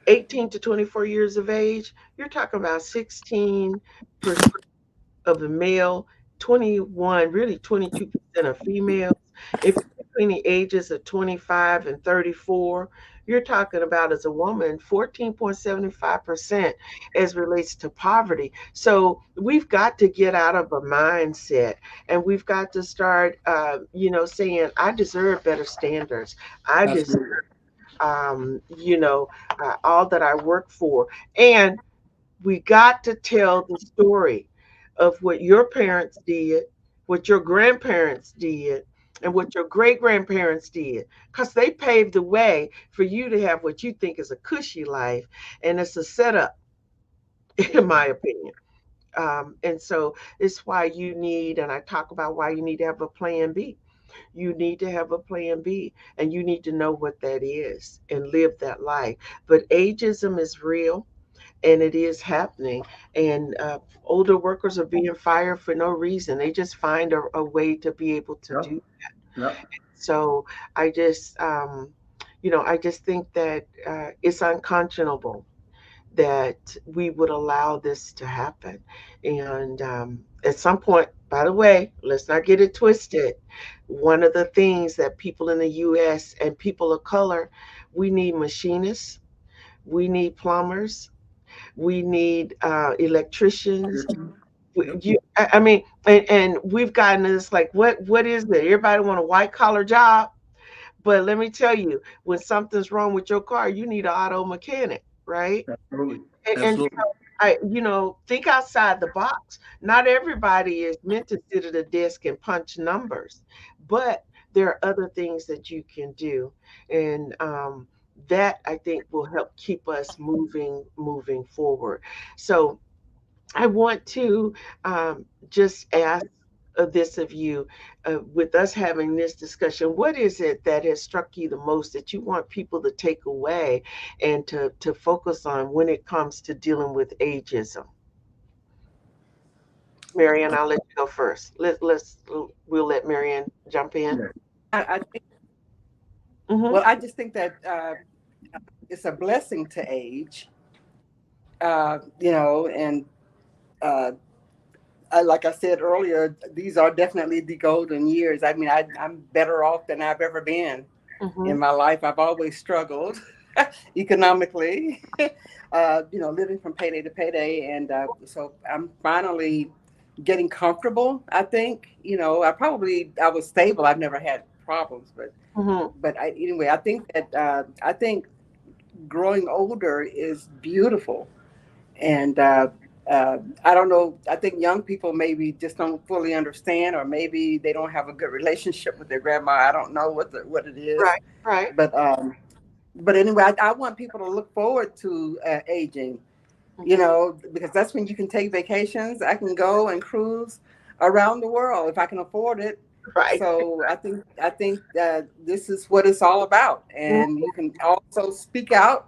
18 to 24 years of age, you're talking about 16% of the male, 21, really 22% of females. If you're between the ages of 25 and 34, you're talking about, as a woman, 14.75% as relates to poverty. So we've got to get out of a mindset, and we've got to start, saying, I deserve better standards. I deserve, Absolutely. all that I work for. And we got to tell the story of what your parents did, what your grandparents did, and what your great grandparents did, because they paved the way for you to have what you think is a cushy life. And it's a setup, in my opinion. And so it's why you need, and I talk about why you need to have a plan B. You need to have a plan B, and you need to know what that is and live that life. But ageism is real, and it is happening. And older workers are being fired for no reason. They just find a way to be able to Yep. do. Yep. So I just think that it's unconscionable that we would allow this to happen. And at some point, by the way, let's not get it twisted. One of the things that people in the US and people of color, we need machinists, we need plumbers, we need electricians. Yep. I mean, and we've gotten this like, what is it? Everybody want a white collar job, but let me tell you, when something's wrong with your car, you need an auto mechanic, right? Absolutely. And Absolutely. so think outside the box. Not everybody is meant to sit at a desk and punch numbers, but there are other things that you can do, and that I think will help keep us moving forward. So I want to just ask this of you, with us having this discussion, what is it that has struck you the most that you want people to take away and to focus on when it comes to dealing with ageism? Marianne, I'll let you go first. We'll let Marianne jump in. Yeah. I think, Hmm. well, I just think that it's a blessing to age, and uh, like I said earlier, these are definitely the golden years. I mean, I'm better off than I've ever been Hmm. in my life. I've always struggled economically, living from payday to payday. And so I'm finally getting comfortable, I think. I was stable. I've never had problems, Hmm. anyway, I think growing older is beautiful. And I don't know. I think young people maybe just don't fully understand, or maybe they don't have a good relationship with their grandma. I don't know what it is, Right, right. but anyway, I want people to look forward to aging. Hmm. Because that's when you can take vacations. I can go and cruise around the world if I can afford it. Right. So I think that this is what it's all about, Mhm. and you can also speak out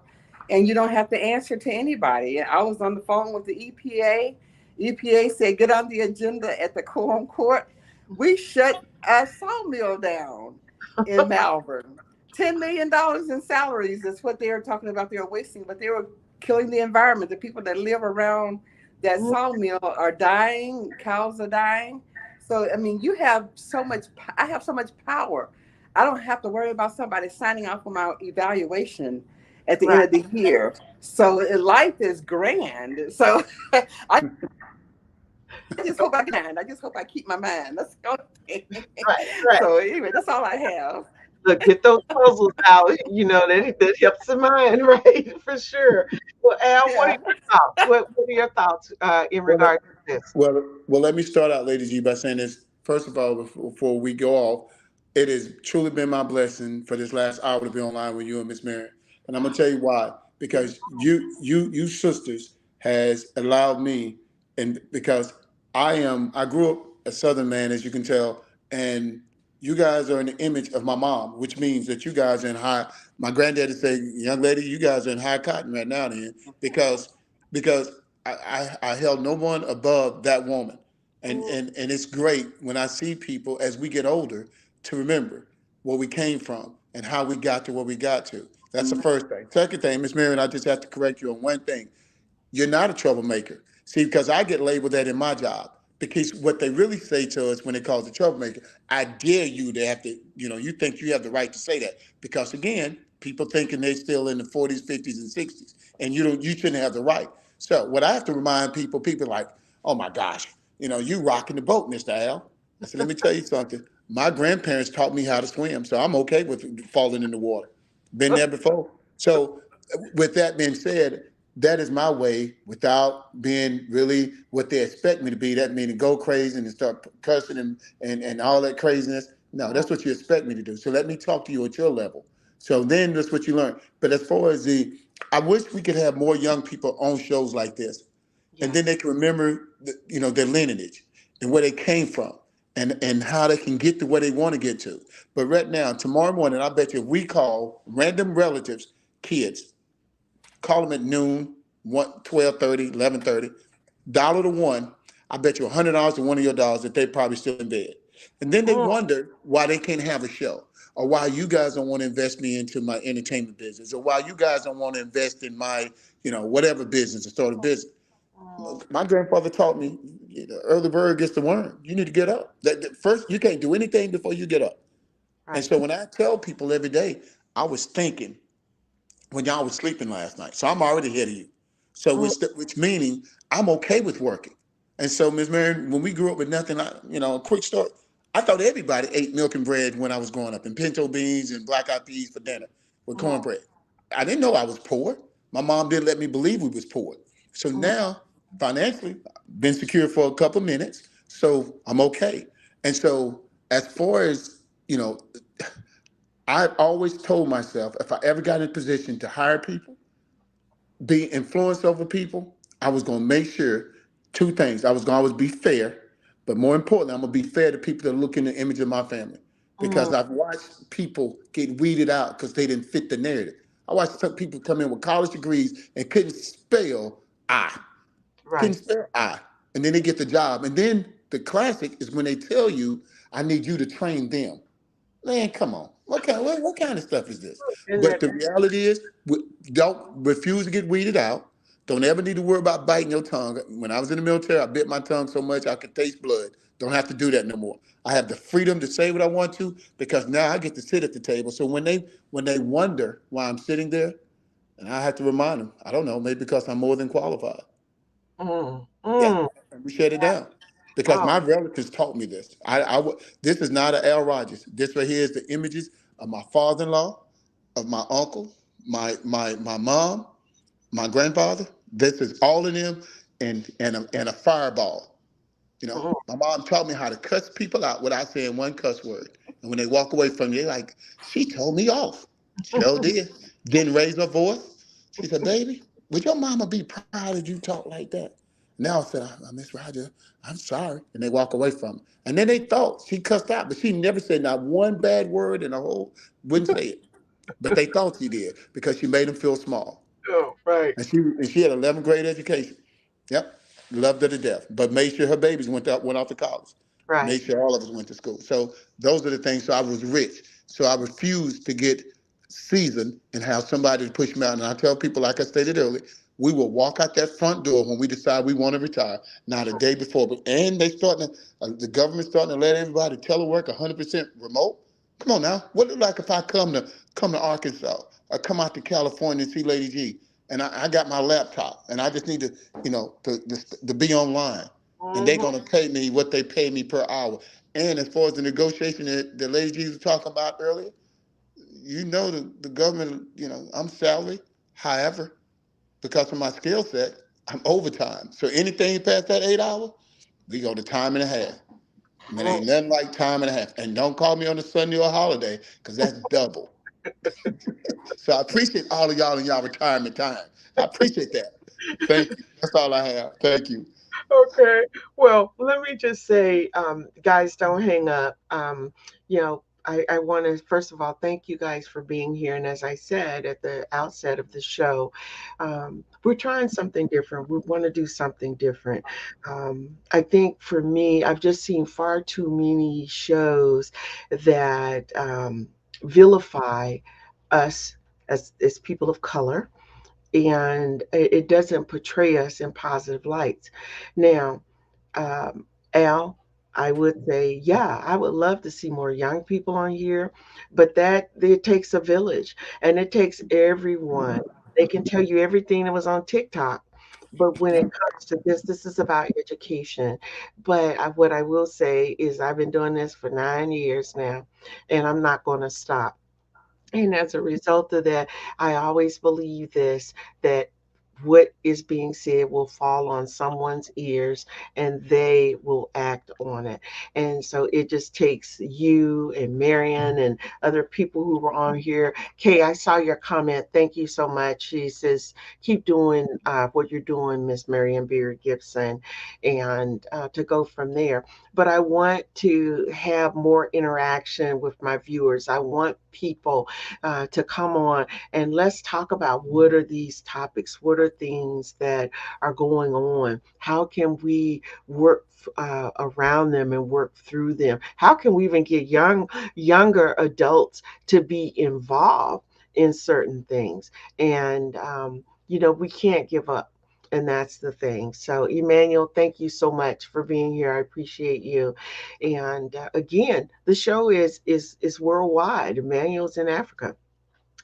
and you don't have to answer to anybody. I was on the phone with the EPA. EPA said, get on the agenda at the Quorum Court. We shut a sawmill down in Malvern. $10 million in salaries is what they were talking about. They were wasting, but they were killing the environment. The people that live around that sawmill are dying. Cows are dying. So, I mean, you have so much, I have so much power. I don't have to worry about somebody signing off on my evaluation at the end Right. of the year. So life is grand. So I just hope I just hope I keep my mind. That's the only thing. Right. Right. So anyway, that's all I have. Look, get those puzzles out. That helps the mind, right? For sure. Well, Al, what are Yeah. your thoughts? What are your thoughts in Well, regard to this? let me start out, Lady G, by saying this. First of all, before we go off, it has truly been my blessing for this last hour to be online with you and Miss Mary. And I'm gonna tell you why. Because you sisters has allowed me, and because I grew up a Southern man, as you can tell, and you guys are in the image of my mom, which means that you guys are in high. My granddaddy said, "Young lady, you guys are in high cotton right now, then, because I held no one above that woman, and it's great when I see people as we get older to remember where we came from and how we got to where we got to. That's the first thing. Second thing, Miss Marion, I just have to correct you on one thing. You're not a troublemaker. See, because I get labeled that in my job. Because what they really say to us when they call us a troublemaker, I dare you to have to, you think you have the right to say that. Because again, people thinking they're still in the 40s, 50s, and 60s, and you shouldn't have the right. So what I have to remind people like, oh my gosh, you rocking the boat, Mr. Al. I said, let me tell you something. My grandparents taught me how to swim, so I'm okay with falling in the water. Been there before. So with that being said, that is my way without being really what they expect me to be. That meaning go crazy and start cussing and all that craziness. No, that's what you expect me to do. So let me talk to you at your level. So then that's what you learn. But as far as I wish we could have more young people on shows like this. And then they can remember, their lineage and where they came from and how they can get to where they want to get to. But right now, tomorrow morning, I bet you if we call random relatives, kids, call them at noon, 12:30, 11:30, dollar to one. I bet you $100 to one of your dollars that they probably still in bed. And then they wonder why they can't have a show, or why you guys don't want to invest me into my entertainment business, or why you guys don't want to invest in my, whatever business or start a business. Look, my grandfather taught me, early bird gets the worm. You need to get up. First, you can't do anything before you get up. And Right. so when I tell people every day, I was thinking when y'all was sleeping last night. So I'm already ahead of you. So which meaning I'm okay with working. And so, Ms. Marion, when we grew up with nothing, a quick story. I thought everybody ate milk and bread when I was growing up, and pinto beans and black eyed peas for dinner with cornbread. I didn't know I was poor. My mom didn't let me believe we was poor. So now, financially, been secure for a couple minutes, so I'm okay. And so, as far as I always told myself if I ever got in a position to hire people, be influence over people, I was going to make sure two things. I was going to always be fair, but more importantly, I'm going to be fair to people that look in the image of my family, because I've watched people get weeded out because they didn't fit the narrative. I watched some people come in with college degrees and couldn't spell I, couldn't Right. spell I, and then they get the job. And then the classic is when they tell you, I need you to train them. Man, come on. What kind of stuff is this? Isn't But that the reality is, don't refuse to get weeded out. Don't ever need to worry about biting your tongue. When I was in the military, I bit my tongue so much I could taste blood. Don't have to do that no more. I have the freedom to say what I want to because now I get to sit at the table. So when they wonder why I'm sitting there, and I have to remind them, I don't know, maybe because I'm more than qualified. mm, Yeah, mm. and we shut it down because Oh, my relatives taught me this. This is not an L. Rogers. This right here is the images of my father-in-law, of my uncle, my mom, my grandfather. This is all of them, and a fireball. mm, My mom taught me how to cuss people out without saying one cuss word. And when they walk away from you, they're like, she told me off. Sure did. Didn't raise her voice. She said, baby, would your mama be proud that you talk like that? Now I said, Miss Roger, I'm sorry. And they walk away from her. And then they thought she cussed out, but she never said not one bad word in the whole, wouldn't say it. But they thought she did because she made them feel small. Oh, right, And she had 11th grade education. Yep, loved her to death, but made sure her babies went off to college. right. Made sure all of us went to school. So those are the things. So I was rich. So I refused to get seasoned and have somebody to push me out. And I tell people, like I stated earlier, we will walk out that front door when we decide we want to retire. Not a day before, but and they starting to, the government's starting to let everybody telework 100% remote. Come on now, what it look like if I come to Arkansas or come out to California and see Lady G, and I got my laptop and I just need to, to be online, and they're Hmm. gonna pay me what they pay me per hour. And as far as the negotiation that Lady G was talking about earlier, the government, I'm salary. However, because of my skill set, I'm overtime. So anything past that 8 hour, we go to time and a half. Man, ain't nothing like time and a half. And don't call me on a Sunday or a holiday, because that's double. So I appreciate all of y'all in y'all retirement time. I appreciate that. Thank you. That's all I have. Thank you. Okay. Well, let me just say, guys, don't hang up. I want to, first of all, thank you guys for being here. And as I said at the outset of the show, we're trying something different. We want to do something different. I think for me, I've just seen far too many shows that vilify us as people of color, and it doesn't portray us in positive lights. Now, um, Al, I would say, yeah, I would love to see more young people on here, but that it takes a village and it takes everyone. They can tell you everything that was on TikTok. But when it comes to this is about education. But what I will say is I've been doing this for 9 years now, and I'm not going to stop. And as a result of that, I always believe this, that what is being said will fall on someone's ears and they will act on it. And so it just takes you and Marion and other people who were on here. Kay, I saw your comment. Thank you so much. She says, keep doing what you're doing, Miss Marion Beard Gibson, and to go from there. But I want to have more interaction with my viewers. I want people to come on and let's talk about what are these topics, what are things that are going on, how can we work around them and work through them, how can we even get younger adults to be involved in certain things. And we can't give up, and that's the thing. So Emmanuel, thank you so much for being here. I appreciate you. And again, the show is worldwide. Emmanuel's in Africa.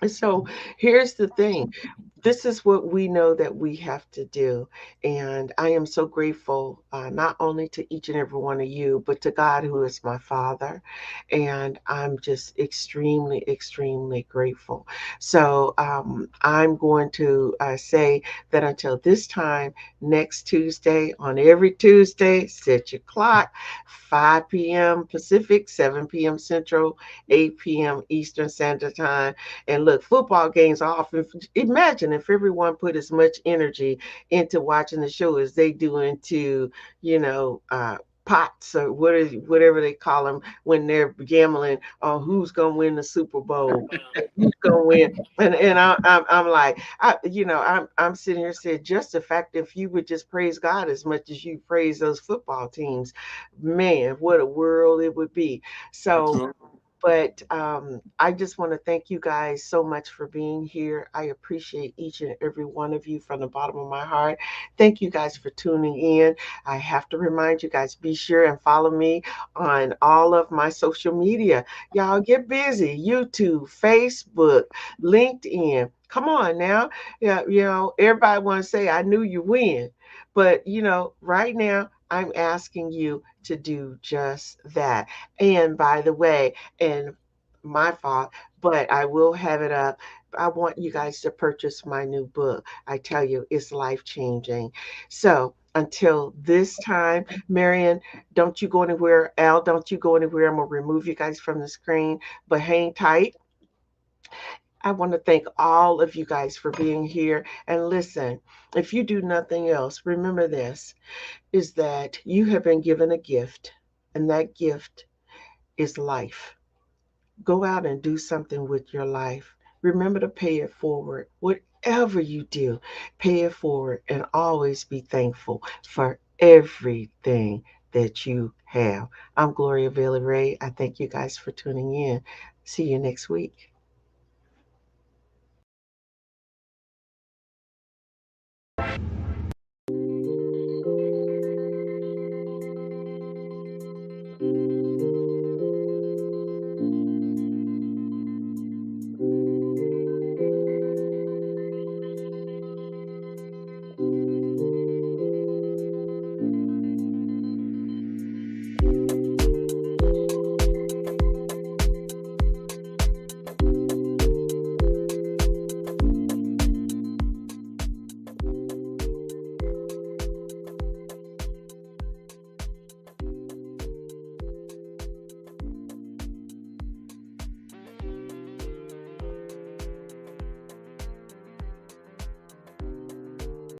And so here's the thing, this is what we know that we have to do. And I am so grateful, not only to each and every one of you, but to God, who is my Father. And I'm just extremely, extremely grateful. So I'm going to say that until this time, next Tuesday, on every Tuesday, set your clock, 5 p.m. Pacific, 7 p.m. Central, 8 p.m. Eastern Standard Time. And look, football games are often, imagine if everyone put as much energy into watching the show as they do into, you know, pots or whatever they call them when they're gambling on who's going to win the Super Bowl and who's going to win. And I'm like, I'm sitting here saying, just the fact if you would just praise God as much as you praise those football teams, man, what a world it would be. So Absolutely. but I just want to thank you guys so much for being here. I appreciate each and every one of you from the bottom of my heart. Thank you guys for tuning in. I have to remind you guys, be sure and follow me on all of my social media. Y'all get busy. YouTube, Facebook, LinkedIn. Come on now. Yeah, everybody want to say I knew you win. But right now I'm asking you to do just that. And by the way, and my fault, but I will have it up. I want you guys to purchase my new book. I tell you, it's life changing. So until this time, Marion, don't you go anywhere. Al, don't you go anywhere. I'm going to remove you guys from the screen, but hang tight. I want to thank all of you guys for being here. And listen, if you do nothing else, remember this is that you have been given a gift, and that gift is life. Go out and do something with your life. Remember to pay it forward. whatever you do, pay it forward and always be thankful for everything that you have. I'm Gloria Bailey-Ray. I thank you guys for tuning in. See you next week.